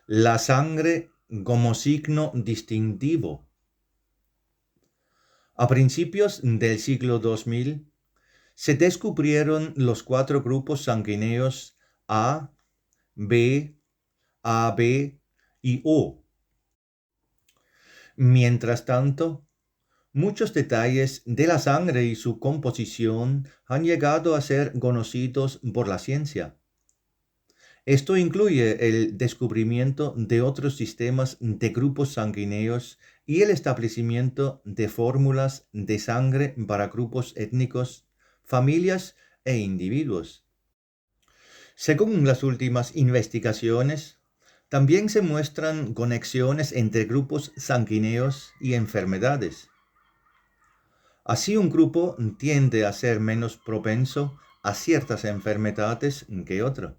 La sangre como signo distintivo. A principios del siglo 2000 se descubrieron los 4 grupos sanguíneos A, B, AB y O. Mientras tanto, muchos detalles de la sangre y su composición han llegado a ser conocidos por la ciencia. Esto incluye el descubrimiento de otros sistemas de grupos sanguíneos y el establecimiento de fórmulas de sangre para grupos étnicos, familias e individuos. Según las últimas investigaciones, también se muestran conexiones entre grupos sanguíneos y enfermedades. Así, un grupo tiende a ser menos propenso a ciertas enfermedades que otro.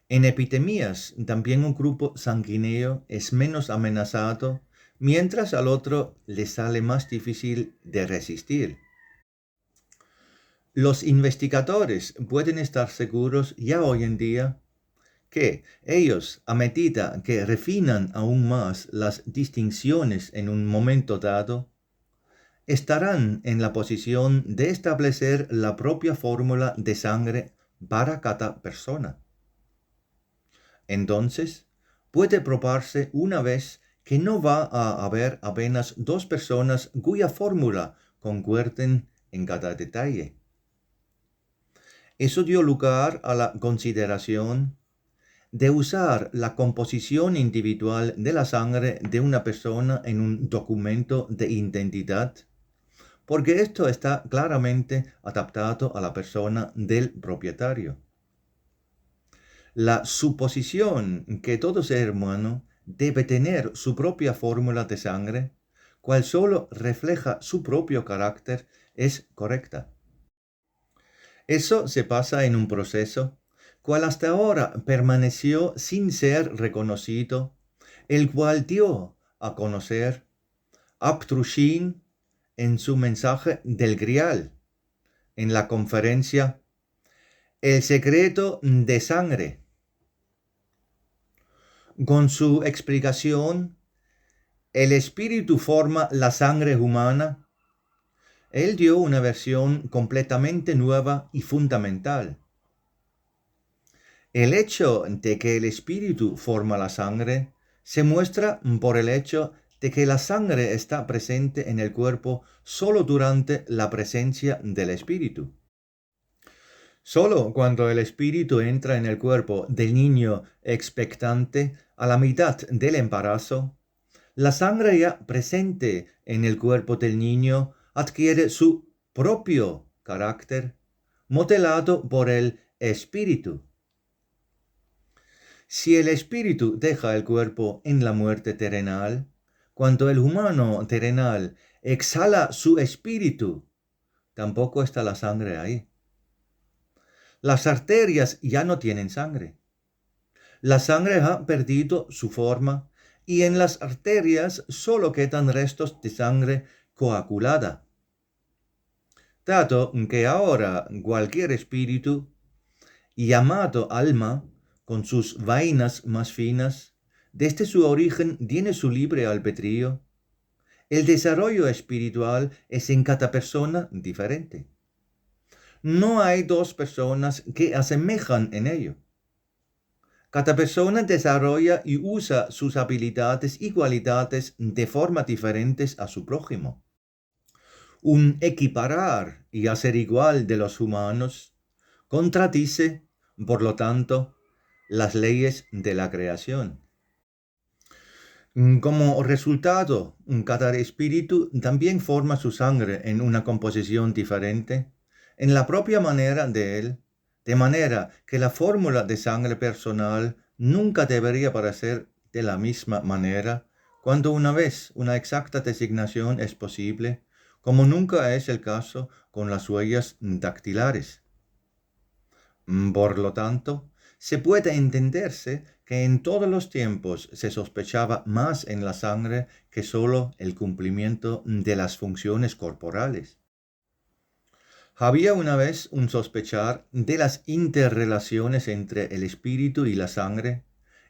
En epidemias, también un grupo sanguíneo es menos amenazado, mientras al otro le sale más difícil de resistir. Los investigadores pueden estar seguros ya hoy en día que ellos, a medida que refinan aún más las distinciones en un momento dado, estarán en la posición de establecer la propia fórmula de sangre para cada persona. Entonces, puede probarse una vez que no va a haber apenas 2 personas cuya fórmula concuerden en cada detalle. Eso dio lugar a la consideración de usar la composición individual de la sangre de una persona en un documento de identidad, porque esto está claramente adaptado a la persona del propietario. La suposición que todo ser humano debe tener su propia fórmula de sangre, cual solo refleja su propio carácter, es correcta. Eso se basa en un proceso cual hasta ahora permaneció sin ser reconocido, el cual dio a conocer Abdrushin en su mensaje del Grial, en la conferencia El secreto de sangre. Con su explicación, el espíritu forma la sangre humana, él dio una versión completamente nueva y fundamental. El hecho de que el espíritu forma la sangre se muestra por el hecho de que la sangre está presente en el cuerpo solo durante la presencia del espíritu. Solo cuando el espíritu entra en el cuerpo del niño expectante a la mitad del embarazo, la sangre ya presente en el cuerpo del niño adquiere su propio carácter, modelado por el espíritu. Si el espíritu deja el cuerpo en la muerte terrenal, cuando el humano terrenal exhala su espíritu, tampoco está la sangre ahí. Las arterias ya no tienen sangre. La sangre ha perdido su forma y en las arterias solo quedan restos de sangre coagulada. Dado que ahora cualquier espíritu, llamado alma, con sus vainas más finas, desde su origen tiene su libre albedrío, el desarrollo espiritual es en cada persona diferente. No hay 2 personas que asemejan en ello. Cada persona desarrolla y usa sus habilidades y cualidades de forma diferentes a su prójimo. Un equiparar y hacer igual de los humanos contradice, por lo tanto, las leyes de la creación. Como resultado, cada espíritu también forma su sangre en una composición diferente, en la propia manera de él, de manera que la fórmula de sangre personal nunca debería parecer de la misma manera, cuando una vez una exacta designación es posible, como nunca es el caso con las huellas dactilares. Por lo tanto, se puede entenderse que en todos los tiempos se sospechaba más en la sangre que solo el cumplimiento de las funciones corporales. Había una vez un sospechar de las interrelaciones entre el espíritu y la sangre,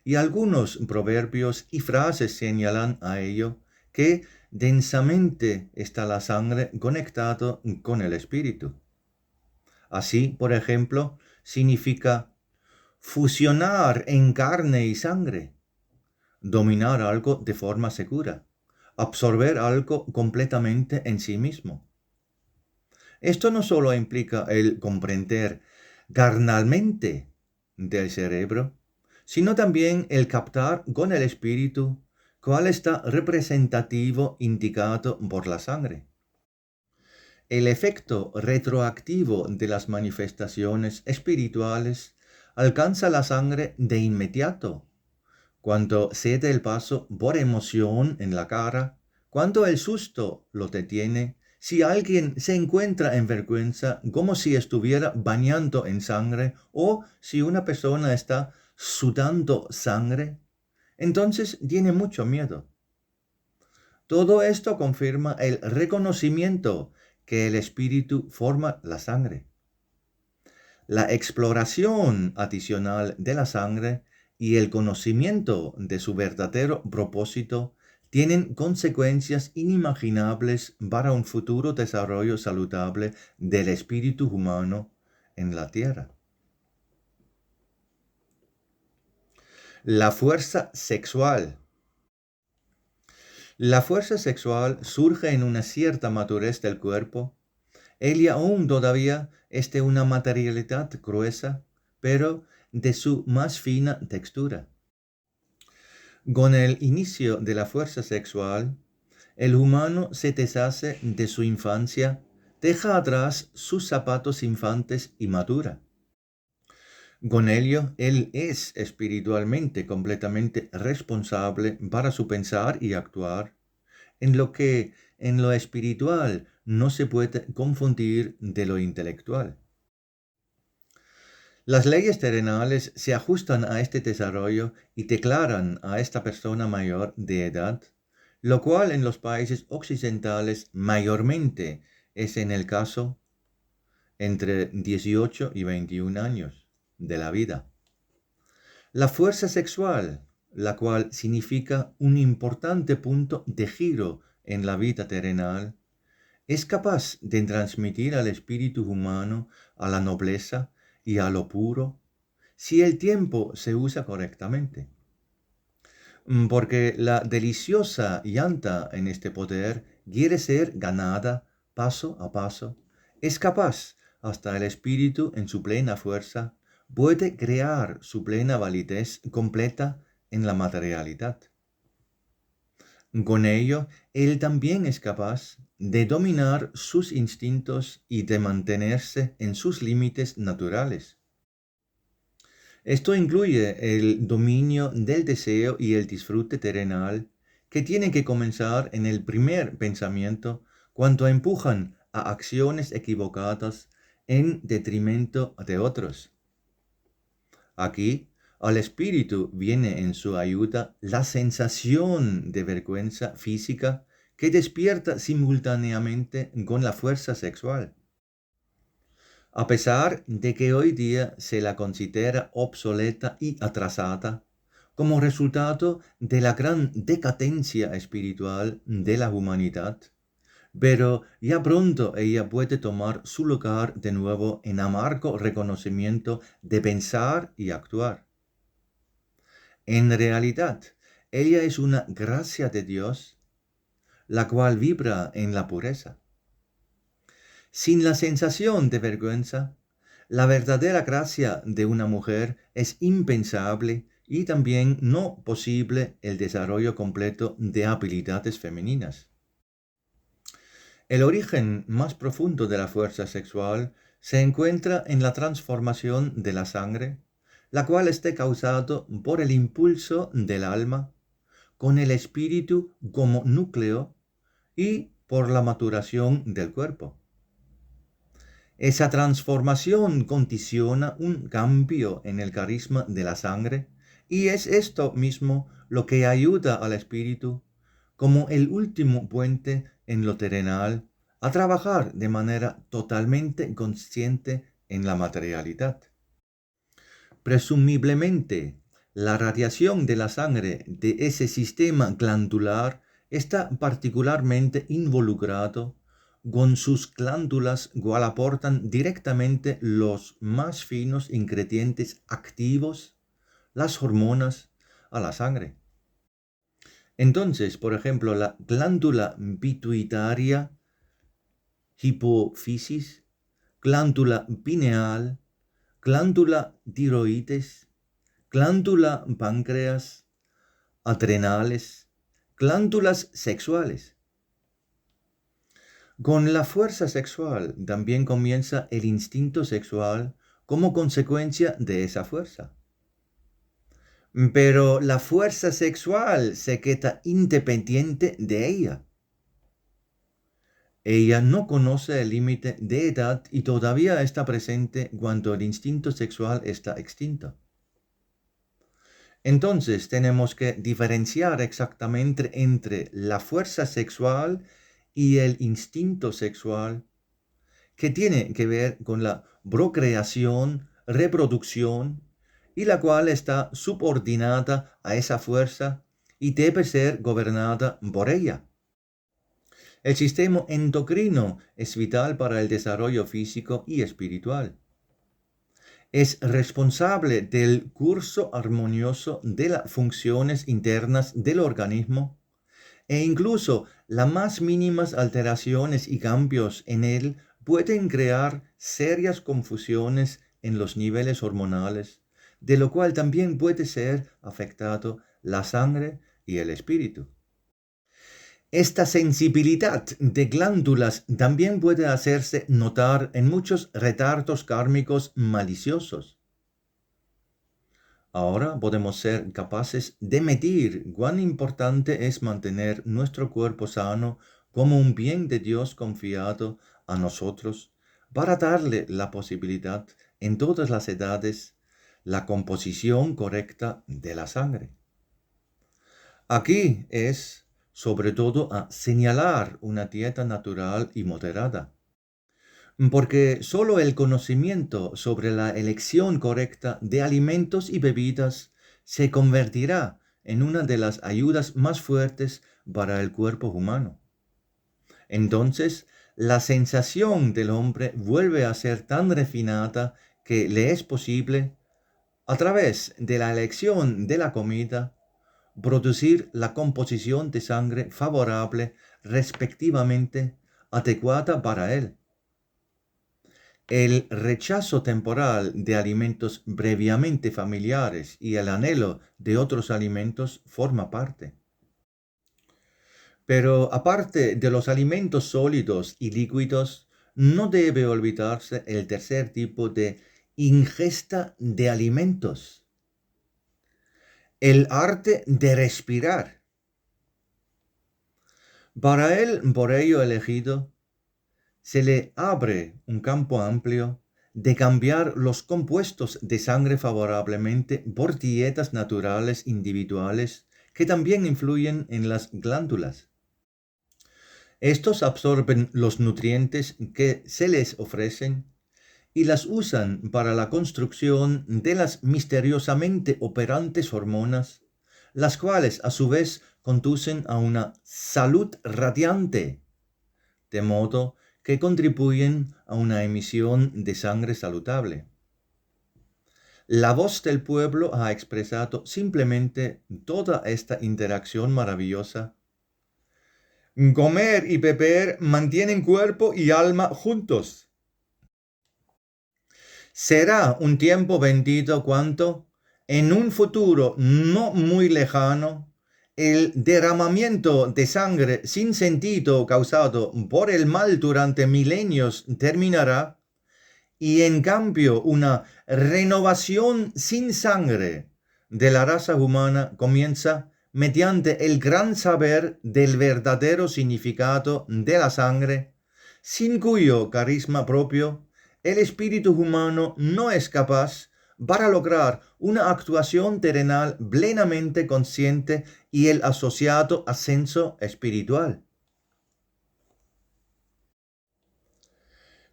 y algunos proverbios y frases señalan a ello que densamente está la sangre conectado con el espíritu. Así, por ejemplo, significa fusionar en carne y sangre, dominar algo de forma segura, absorber algo completamente en sí mismo. Esto no solo implica el comprender carnalmente del cerebro, sino también el captar con el espíritu cuál está representativo indicado por la sangre. El efecto retroactivo de las manifestaciones espirituales alcanza la sangre de inmediato, cuando cede el paso por emoción en la cara, cuando el susto lo detiene, si alguien se encuentra en vergüenza como si estuviera bañando en sangre o si una persona está sudando sangre, entonces tiene mucho miedo. Todo esto confirma el reconocimiento que el espíritu forma la sangre. La exploración adicional de la sangre y el conocimiento de su verdadero propósito tienen consecuencias inimaginables para un futuro desarrollo saludable del espíritu humano en la tierra. La fuerza sexual. La fuerza sexual surge en una cierta madurez del cuerpo. Ella aún todavía es de una materialidad gruesa, pero de su más fina textura. Con el inicio de la fuerza sexual, el humano se deshace de su infancia, deja atrás sus zapatos infantes y madura. Con ello, él es espiritualmente completamente responsable para su pensar y actuar, en lo que en lo espiritual no se puede confundir de lo intelectual. Las leyes terrenales se ajustan a este desarrollo y declaran a esta persona mayor de edad, lo cual en los países occidentales mayormente es en el caso entre 18 y 21 años de la vida. La fuerza sexual, la cual significa un importante punto de giro en la vida terrenal, es capaz de transmitir al espíritu humano a la nobleza y a lo puro si el tiempo se usa correctamente. Porque la deliciosa llanta en este poder quiere ser ganada paso a paso, es capaz hasta el espíritu en su plena fuerza puede crear su plena validez completa en la materialidad. Con ello, él también es capaz de dominar sus instintos y de mantenerse en sus límites naturales. Esto incluye el dominio del deseo y el disfrute terrenal que tienen que comenzar en el primer pensamiento cuando empujan a acciones equivocadas en detrimento de otros. Aquí, al espíritu viene en su ayuda la sensación de vergüenza física que despierta simultáneamente con la fuerza sexual. A pesar de que hoy día se la considera obsoleta y atrasada, como resultado de la gran decadencia espiritual de la humanidad, pero ya pronto ella puede tomar su lugar de nuevo en amargo reconocimiento de pensar y actuar. En realidad, ella es una gracia de Dios, la cual vibra en la pureza. Sin la sensación de vergüenza, la verdadera gracia de una mujer es impensable y también no posible el desarrollo completo de habilidades femeninas. El origen más profundo de la fuerza sexual se encuentra en la transformación de la sangre, la cual esté causado por el impulso del alma, con el espíritu como núcleo y por la maturación del cuerpo. Esa transformación condiciona un cambio en el carisma de la sangre y es esto mismo lo que ayuda al espíritu, como el último puente en lo terrenal, a trabajar de manera totalmente consciente en la materialidad. Presumiblemente, La radiación de la sangre de ese sistema glandular está particularmente involucrado con sus glándulas cual aportan directamente los más finos ingredientes activos, las hormonas, a la sangre. Entonces, por ejemplo, la glándula pituitaria, hipófisis, glándula pineal, glándula tiroides, glándula páncreas, adrenales, glándulas sexuales. Con la fuerza sexual también comienza el instinto sexual como consecuencia de esa fuerza. Pero la fuerza sexual se queda independiente de ella. Ella no conoce el límite de edad y todavía está presente cuando el instinto sexual está extinto. Entonces tenemos que diferenciar exactamente entre la fuerza sexual y el instinto sexual, que tiene que ver con la procreación, reproducción, y la cual está subordinada a esa fuerza y debe ser gobernada por ella. El sistema endocrino es vital para el desarrollo físico y espiritual. Es responsable del curso armonioso de las funciones internas del organismo e incluso las más mínimas alteraciones y cambios en él pueden crear serias confusiones en los niveles hormonales, de lo cual también puede ser afectado la sangre y el espíritu. Esta sensibilidad de glándulas también puede hacerse notar en muchos retardos kármicos maliciosos. Ahora podemos ser capaces de medir cuán importante es mantener nuestro cuerpo sano como un bien de Dios confiado a nosotros para darle la posibilidad en todas las edades la composición correcta de la sangre. Aquí es sobre todo a señalar una dieta natural y moderada, porque solo el conocimiento sobre la elección correcta de alimentos y bebidas se convertirá en una de las ayudas más fuertes para el cuerpo humano. Entonces, la sensación del hombre vuelve a ser tan refinada que le es posible, a través de la elección de la comida, producir la composición de sangre favorable, respectivamente, adecuada para él. El rechazo temporal de alimentos previamente familiares y el anhelo de otros alimentos forma parte. Pero aparte de los alimentos sólidos y líquidos, no debe olvidarse el tercer tipo de ingesta de alimentos. El arte de respirar. Para el por ello elegido, se le abre un campo amplio de cambiar los compuestos de sangre favorablemente por dietas naturales individuales que también influyen en las glándulas. Estos absorben los nutrientes que se les ofrecen y las usan para la construcción de las misteriosamente operantes hormonas, las cuales a su vez conducen a una salud radiante, de modo que contribuyen a una emisión de sangre saludable. La voz del pueblo ha expresado simplemente toda esta interacción maravillosa. Comer y beber mantienen cuerpo y alma juntos. Será un tiempo bendito cuando, en un futuro no muy lejano, el derramamiento de sangre sin sentido causado por el mal durante milenios terminará y en cambio una renovación sin sangre de la raza humana comienza mediante el gran saber del verdadero significado de la sangre, sin cuyo carisma propio el espíritu humano no es capaz para lograr una actuación terrenal plenamente consciente y el asociado ascenso espiritual.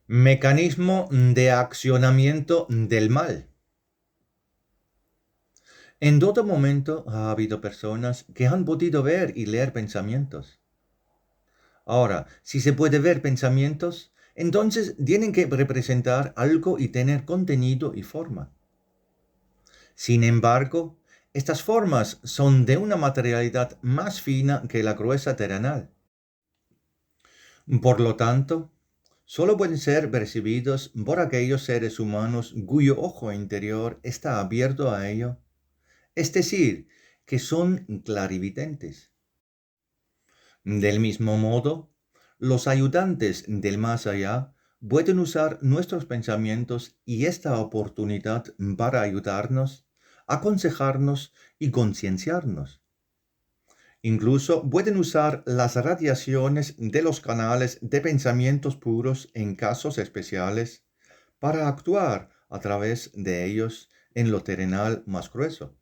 Mecanismo de accionamiento del mal. En todo momento ha habido personas que han podido ver y leer pensamientos. Ahora, si se puede ver pensamientos, entonces tienen que representar algo y tener contenido y forma. Sin embargo, estas formas son de una materialidad más fina que la gruesa terrenal. Por lo tanto, solo pueden ser percibidos por aquellos seres humanos cuyo ojo interior está abierto a ello, es decir, que son clarividentes. Del mismo modo, los ayudantes del más allá pueden usar nuestros pensamientos y esta oportunidad para ayudarnos, aconsejarnos y concienciarnos. Incluso pueden usar las radiaciones de los canales de pensamientos puros en casos especiales para actuar a través de ellos en lo terrenal más grueso.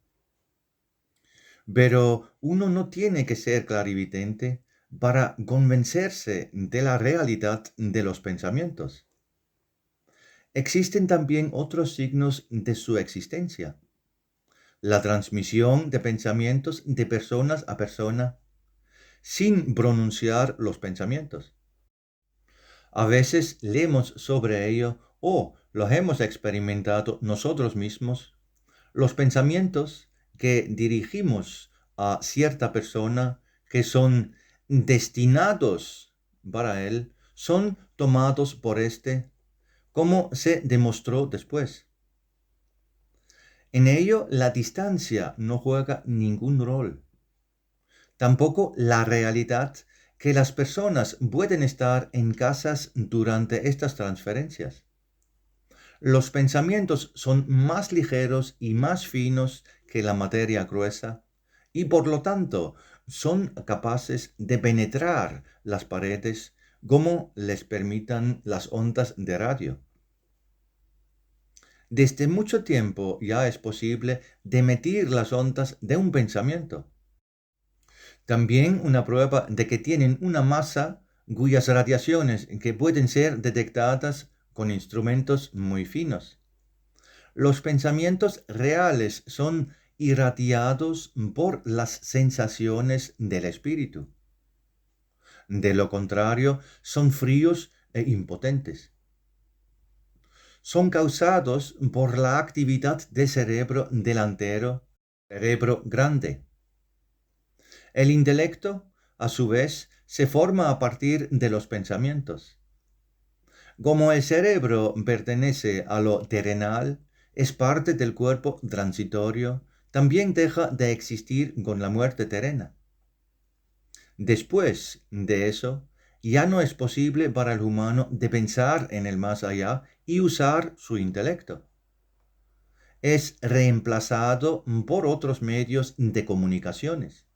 Pero uno no tiene que ser clarividente para convencerse de la realidad de los pensamientos. Existen también otros signos de su existencia. La transmisión de pensamientos de personas a persona sin pronunciar los pensamientos. A veces leemos sobre ello o los hemos experimentado nosotros mismos. Los pensamientos que dirigimos a cierta persona que son destinados para él son tomados por éste, como se demostró después. En ello la distancia no juega ningún rol. Tampoco la realidad que las personas pueden estar en casas durante estas transferencias. Los pensamientos son más ligeros y más finos que la materia gruesa y por lo tanto son capaces de penetrar las paredes como les permitan las ondas de radio. Desde mucho tiempo ya es posible medir las ondas de un pensamiento. También una prueba de que tienen una masa cuyas radiaciones que pueden ser detectadas con instrumentos muy finos. Los pensamientos reales son irradiados por las sensaciones del espíritu. De lo contrario, son fríos e impotentes. Son causados por la actividad del cerebro delantero, cerebro grande. El intelecto, a su vez, se forma a partir de los pensamientos. Como el cerebro pertenece a lo terrenal, es parte del cuerpo transitorio, también deja de existir con la muerte terrena. Después de eso, ya no es posible para el humano de pensar en el más allá y usar su intelecto. Es reemplazado por otros medios de comunicaciones.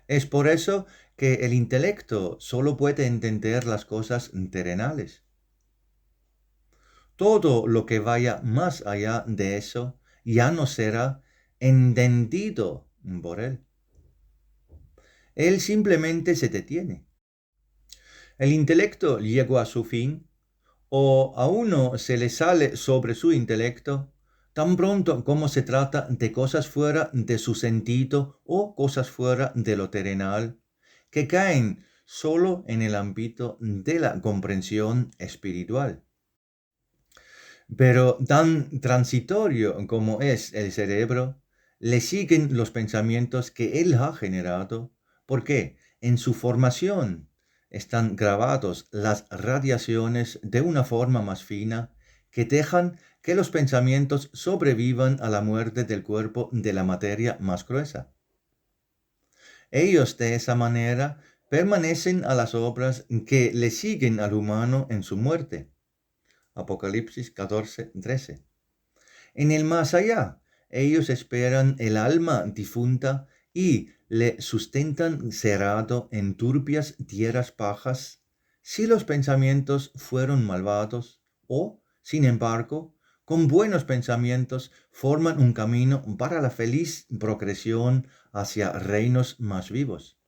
Es por eso que el intelecto solo puede entender las cosas terrenales. Todo lo que vaya más allá de eso ya no será entendido por él. Él simplemente se detiene. El intelecto llegó a su fin, o a uno se le sale sobre su intelecto, tan pronto como se trata de cosas fuera de su sentido o cosas fuera de lo terrenal, que caen solo en el ámbito de la comprensión espiritual. Pero tan transitorio como es el cerebro, le siguen los pensamientos que él ha generado, porque en su formación están grabados las radiaciones de una forma más fina que dejan que los pensamientos sobrevivan a la muerte del cuerpo de la materia más gruesa. Ellos de esa manera permanecen a las obras que le siguen al humano en su muerte. Apocalipsis 14:13. En el más allá, ellos esperan el alma difunta y le sustentan cerrado en turbias tierras bajas si los pensamientos fueron malvados o, sin embargo, con buenos pensamientos forman un camino para la feliz progresión hacia reinos más vivos.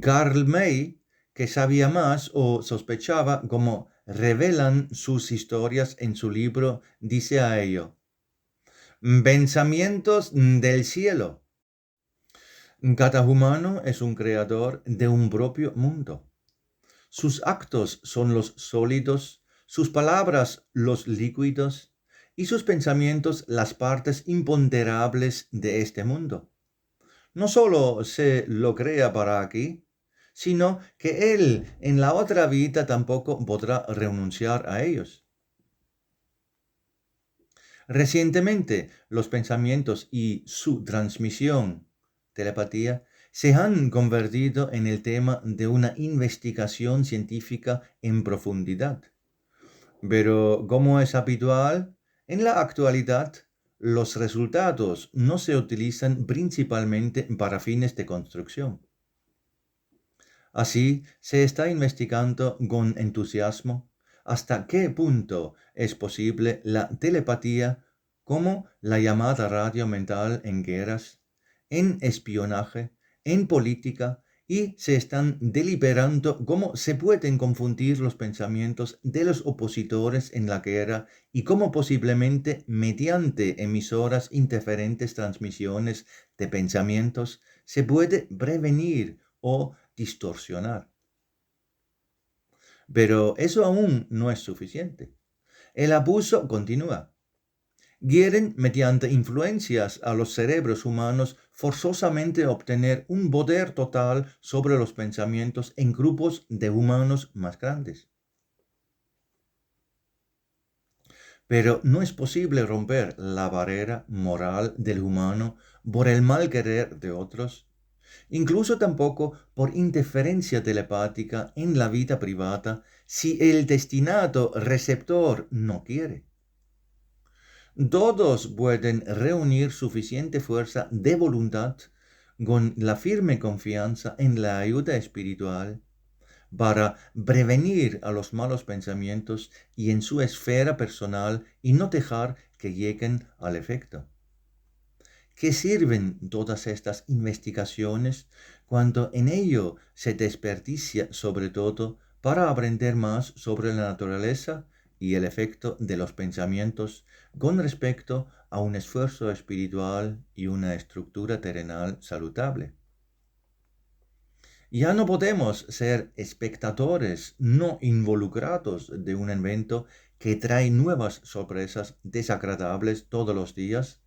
Karl May, que sabía más o sospechaba como revelan sus historias en su libro, dice a ello: Pensamientos del cielo. Cada humano es un creador de un propio mundo. Sus actos son los sólidos, sus palabras los líquidos y sus pensamientos las partes imponderables de este mundo. No solo se lo crea para aquí, sino que él en la otra vida tampoco podrá renunciar a ellos. Recientemente, los pensamientos y su transmisión, telepatía, se han convertido en el tema de una investigación científica en profundidad. Pero, como es habitual, en la actualidad, los resultados no se utilizan principalmente para fines de construcción. Así, se está investigando con entusiasmo hasta qué punto es posible la telepatía como la llamada radio mental en guerras, en espionaje, en política, y se están deliberando cómo se pueden confundir los pensamientos de los opositores en la guerra y cómo posiblemente mediante emisoras interferentes transmisiones de pensamientos se puede prevenir o distorsionar. Pero eso aún no es suficiente. El abuso continúa. Quieren, mediante influencias a los cerebros humanos, forzosamente obtener un poder total sobre los pensamientos en grupos de humanos más grandes. Pero no es posible romper la barrera moral del humano por el mal querer de otros, incluso tampoco por interferencia telepática en la vida privada si el destinado receptor no quiere. Todos pueden reunir suficiente fuerza de voluntad con la firme confianza en la ayuda espiritual para prevenir a los malos pensamientos y en su esfera personal y no dejar que lleguen al efecto. ¿Qué sirven todas estas investigaciones cuando en ello se desperdicia sobre todo para aprender más sobre la naturaleza y el efecto de los pensamientos con respecto a un esfuerzo espiritual y una estructura terrenal saludable? Ya no podemos ser espectadores no involucrados de un evento que trae nuevas sorpresas desagradables todos los días,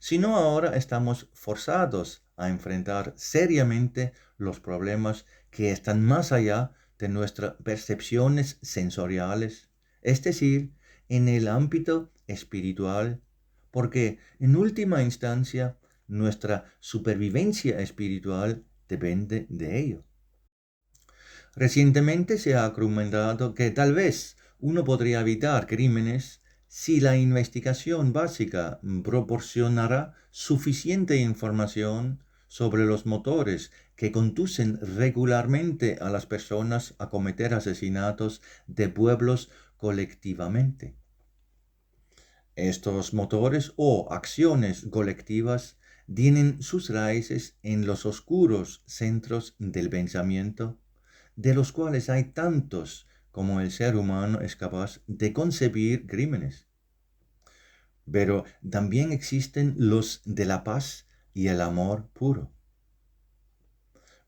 sino ahora estamos forzados a enfrentar seriamente los problemas que están más allá de nuestras percepciones sensoriales, es decir, en el ámbito espiritual, porque en última instancia nuestra supervivencia espiritual depende de ello. Recientemente se ha argumentado que tal vez uno podría evitar crímenes si la investigación básica proporcionara suficiente información sobre los motores que conducen regularmente a las personas a cometer asesinatos de pueblos colectivamente. Estos motores o acciones colectivas tienen sus raíces en los oscuros centros del pensamiento, de los cuales hay tantos como el ser humano es capaz de concebir crímenes. Pero también existen los de la paz y el amor puro.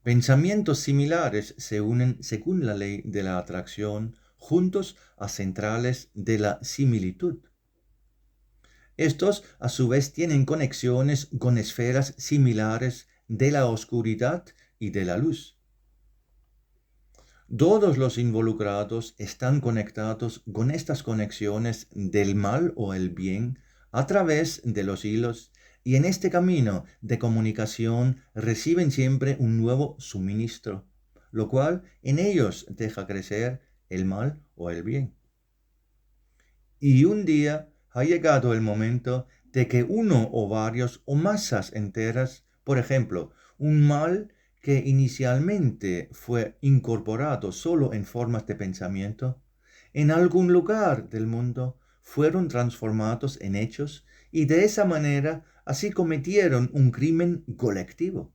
Pensamientos similares se unen según la ley de la atracción juntos a centrales de la similitud. Estos, a su vez, tienen conexiones con esferas similares de la oscuridad y de la luz. Todos los involucrados están conectados con estas conexiones del mal o el bien a través de los hilos y en este camino de comunicación reciben siempre un nuevo suministro, lo cual en ellos deja crecer el mal o el bien. Y un día ha llegado el momento de que uno o varios o masas enteras, por ejemplo, un mal que inicialmente fue incorporado solo en formas de pensamiento, en algún lugar del mundo fueron transformados en hechos y de esa manera así cometieron un crimen colectivo.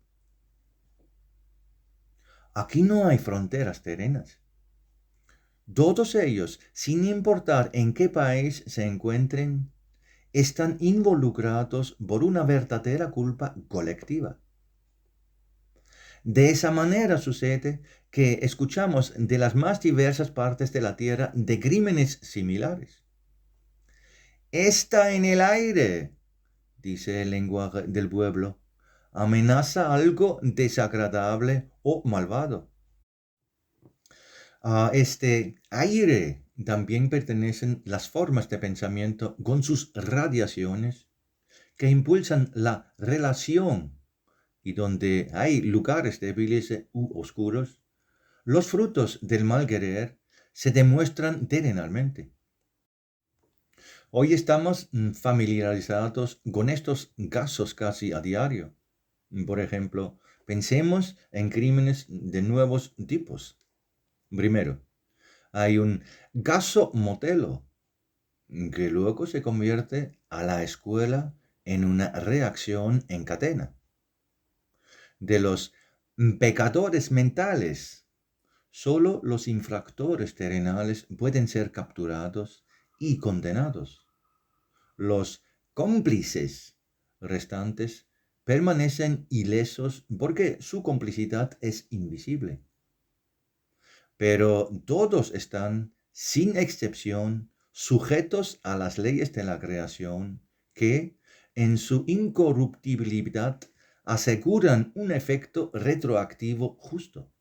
Aquí no hay fronteras terrenas. Todos ellos, sin importar en qué país se encuentren, están involucrados por una verdadera culpa colectiva. De esa manera sucede que escuchamos de las más diversas partes de la tierra de crímenes similares. Está en el aire, dice el lenguaje del pueblo. Amenaza algo desagradable o malvado. A este aire también pertenecen las formas de pensamiento con sus radiaciones que impulsan la relación y donde hay lugares débiles u oscuros, los frutos del mal querer se demuestran terrenalmente. Hoy estamos familiarizados con estos casos casi a diario. Por ejemplo, pensemos en crímenes de nuevos tipos. Primero, hay un caso Motelo que luego se convierte a la escuela en una reacción en cadena. De los pecadores mentales, solo los infractores terrenales pueden ser capturados y condenados. Los cómplices restantes permanecen ilesos porque su complicidad es invisible. Pero todos están, sin excepción, sujetos a las leyes de la creación que, en su incorruptibilidad, aseguran un efecto retroactivo justo.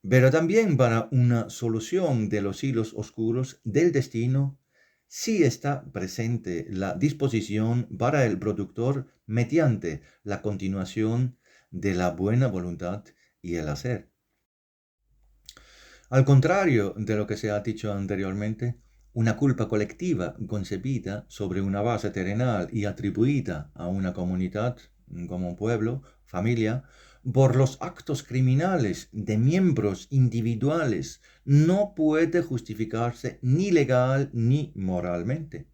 Pero también para una solución de los hilos oscuros del destino, sí está presente la disposición para el productor mediante la continuación de la buena voluntad y el hacer. Al contrario de lo que se ha dicho anteriormente, una culpa colectiva concebida sobre una base terrenal y atribuida a una comunidad, como pueblo, familia, por los actos criminales de miembros individuales, no puede justificarse ni legal ni moralmente.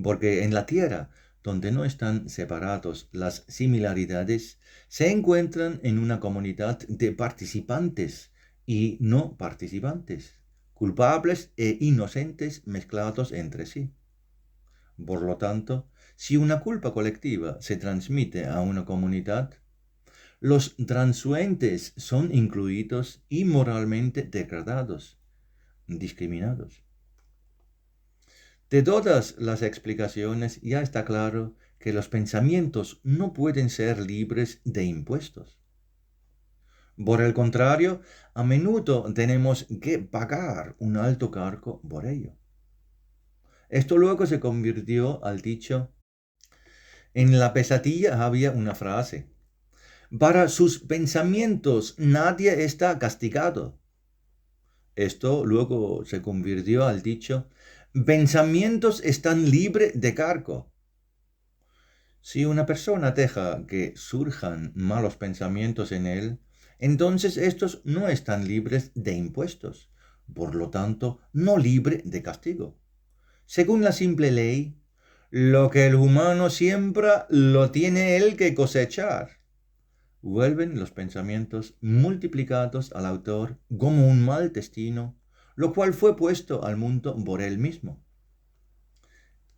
Porque en la tierra, donde no están separados las similaridades, se encuentran en una comunidad de participantes y no participantes, culpables e inocentes mezclados entre sí. Por lo tanto, si una culpa colectiva se transmite a una comunidad, los transuentes son incluidos y moralmente degradados, discriminados. De todas las explicaciones ya está claro que los pensamientos no pueden ser libres de impuestos. Por el contrario, a menudo tenemos que pagar un alto cargo por ello. Esto luego se convirtió al dicho, en la pesadilla había una frase, para sus pensamientos nadie está castigado. Esto luego se convirtió al dicho, pensamientos están libres de cargo. Si una persona deja que surjan malos pensamientos en él, entonces estos no están libres de impuestos, por lo tanto, no libre de castigo. Según la simple ley, lo que el humano siembra lo tiene él que cosechar. Vuelven los pensamientos multiplicados al autor como un mal destino, lo cual fue puesto al mundo por él mismo.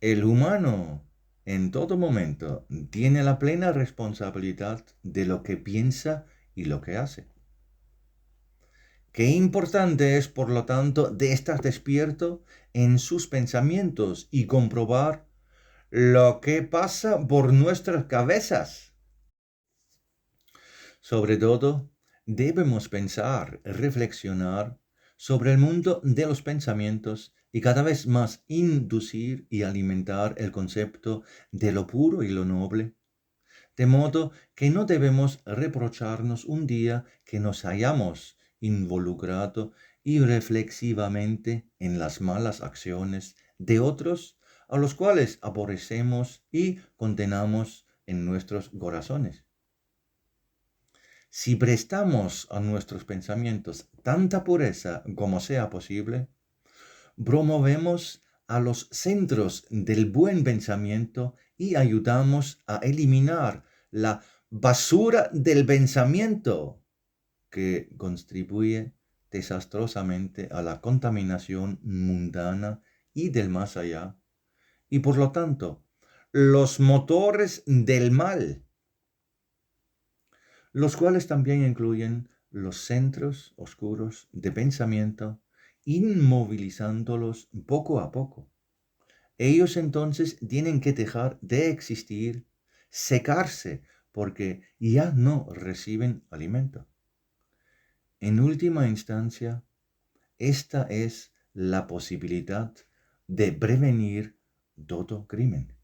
El humano en todo momento tiene la plena responsabilidad de lo que piensa y lo que hace. Qué importante es, por lo tanto, de estar despierto en sus pensamientos y comprobar lo que pasa por nuestras cabezas. Sobre todo, debemos pensar, reflexionar sobre el mundo de los pensamientos y cada vez más inducir y alimentar el concepto de lo puro y lo noble, de modo que no debemos reprocharnos un día que nos hayamos involucrado irreflexivamente en las malas acciones de otros a los cuales aborrecemos y condenamos en nuestros corazones. Si prestamos a nuestros pensamientos tanta pureza como sea posible, promovemos a los centros del buen pensamiento y ayudamos a eliminar la basura del pensamiento que contribuye desastrosamente a la contaminación mundana y del más allá, y por lo tanto, los motores del mal, los cuales también incluyen los centros oscuros de pensamiento, inmovilizándolos poco a poco. Ellos entonces tienen que dejar de existir, secarse, porque ya no reciben alimento. En última instancia, esta es la posibilidad de prevenir todo crimen.